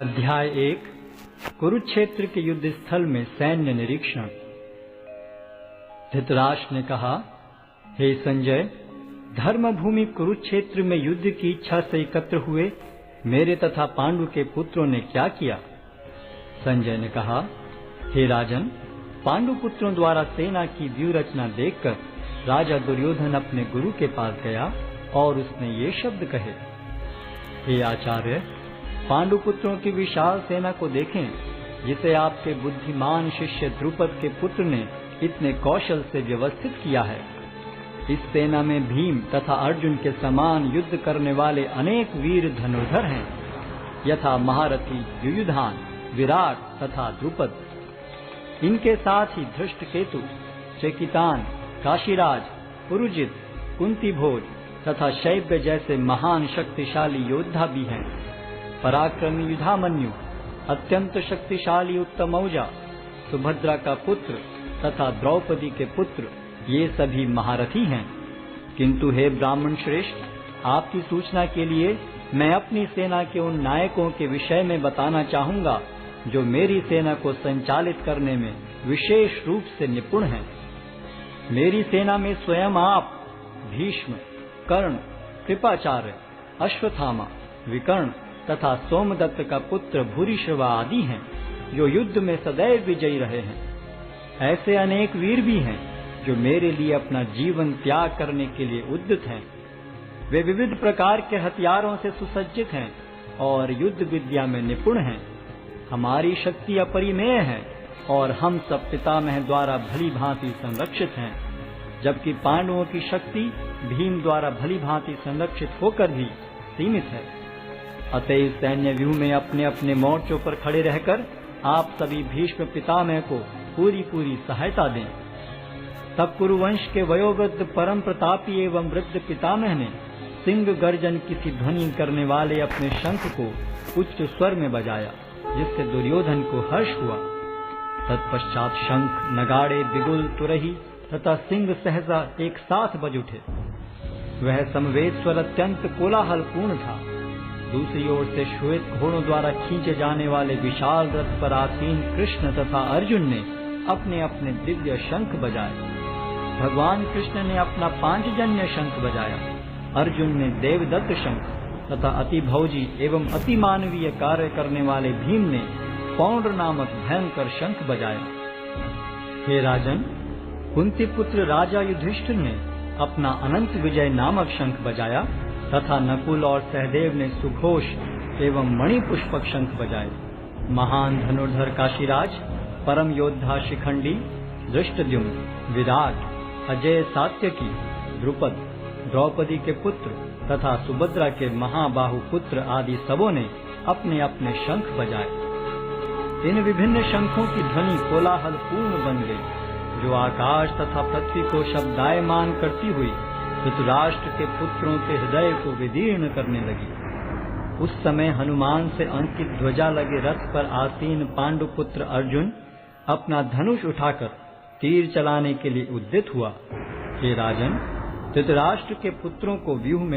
अध्याय 1 कुरुक्षेत्र के युद्ध स्थल में सैन्य निरीक्षण। धृतराष्ट्र ने कहा, हे संजय, धर्मभूमि कुरुक्षेत्र में युद्ध की इच्छा से एकत्र हुए मेरे तथा पांडु के पुत्रों ने क्या किया? संजय ने कहा, हे राजन, पांडु पुत्रों द्वारा सेना की व्यूह रचना देखकर राजा दुर्योधन अपने गुरु के पास गया और उसने ये शब्द कहे, हे आचार्य, पांडु पुत्रों की विशाल सेना को देखें, जिसे आपके बुद्धिमान शिष्य द्रुपद के पुत्र ने इतने कौशल से व्यवस्थित किया है। इस सेना में भीम तथा अर्जुन के समान युद्ध करने वाले अनेक वीर धनुर्धर हैं, यथा महारथी युयुधान, विराट तथा द्रुपद। इनके साथ ही धृष्टकेतु, चेकितान, काशीराज, पुरुजित, कुंतीभोज तथा शैब्य जैसे महान शक्तिशाली योद्धा भी हैं। पराक्रमी युधामन्यु, अत्यंत शक्तिशाली उत्तमौजा, सुभद्रा का पुत्र तथा द्रौपदी के पुत्र, ये सभी महारथी हैं। किंतु हे ब्राह्मण श्रेष्ठ, आपकी सूचना के लिए मैं अपनी सेना के उन नायकों के विषय में बताना चाहूंगा जो मेरी सेना को संचालित करने में विशेष रूप से निपुण हैं। मेरी सेना में स्वयं आप, भीष्म, कर्ण, कृपाचार्य, अश्वत्थामा, विकर्ण तथा सोमदत्त का पुत्र भूरिश्रवा आदि हैं, जो युद्ध में सदैव विजयी रहे हैं। ऐसे अनेक वीर भी हैं जो मेरे लिए अपना जीवन त्याग करने के लिए उद्यत हैं। वे विविध प्रकार के हथियारों से सुसज्जित हैं और युद्ध विद्या में निपुण हैं। हमारी शक्ति अपरिमेय है और हम सब पितामह द्वारा भली भांति संरक्षित हैं, जबकि पांडवों की शक्ति भीम द्वारा भली भांति संरक्षित होकर भी सीमित है। अतएव सैन्य व्यूह में अपने अपने मोर्चों पर खड़े रहकर आप सभी भीष्म पितामह को पूरी सहायता दें। तब कुरुवंश के वयोवृद्ध परम प्रतापी एवं वृद्ध पितामह ने सिंह गर्जन की सी ध्वनि करने वाले अपने शंख को उच्च स्वर में बजाया, जिससे दुर्योधन को हर्ष हुआ। तत्पश्चात शंख, नगाड़े, बिगुल, तुरही तथा सिंह सहसा एक साथ बज उठे। वह समवेत स्वर अत्यंत कोलाहलपूर्ण था। दूसरी ओर से श्वेत घोड़ों द्वारा खींचे जाने वाले विशाल रथ पर आसीन कृष्ण तथा अर्जुन ने अपने अपने दिव्य शंख बजाए। भगवान कृष्ण ने अपना पांचजन्य शंख बजाया, अर्जुन ने देवदत्त शंख तथा अति भौजी एवं अति मानवीय कार्य करने वाले भीम ने पौंड्र नामक भयंकर शंख बजाया। हे राजन, कुंती पुत्र राजा युधिष्ठिर ने अपना अनंत विजय नामक शंख बजाया तथा नकुल और सहदेव ने सुघोष एवं मणिपुष्पक शंख बजाए। महान धनुर्धर काशीराज, परम योद्धा शिखंडी, धृष्टद्युम्न, विराट, अजय सात्यकी, द्रुपद, द्रौपदी के पुत्र तथा सुभद्रा के महाबाहु पुत्र आदि सबों ने अपने अपने शंख बजाए। इन विभिन्न शंखों की ध्वनि कोलाहल पूर्ण बन गई, जो आकाश तथा पृथ्वी को शब्दायमान करती हुई धृतराष्ट्र के पुत्रों के हृदय को विदीर्ण करने लगी। उस समय हनुमान से अंकित ध्वजा लगे रथ पर आसीन पांडु पुत्र अर्जुन अपना धनुष उठाकर तीर चलाने के लिए उद्यत हुआ। हे राजन, धृतराष्ट्र के पुत्रों को व्यूह में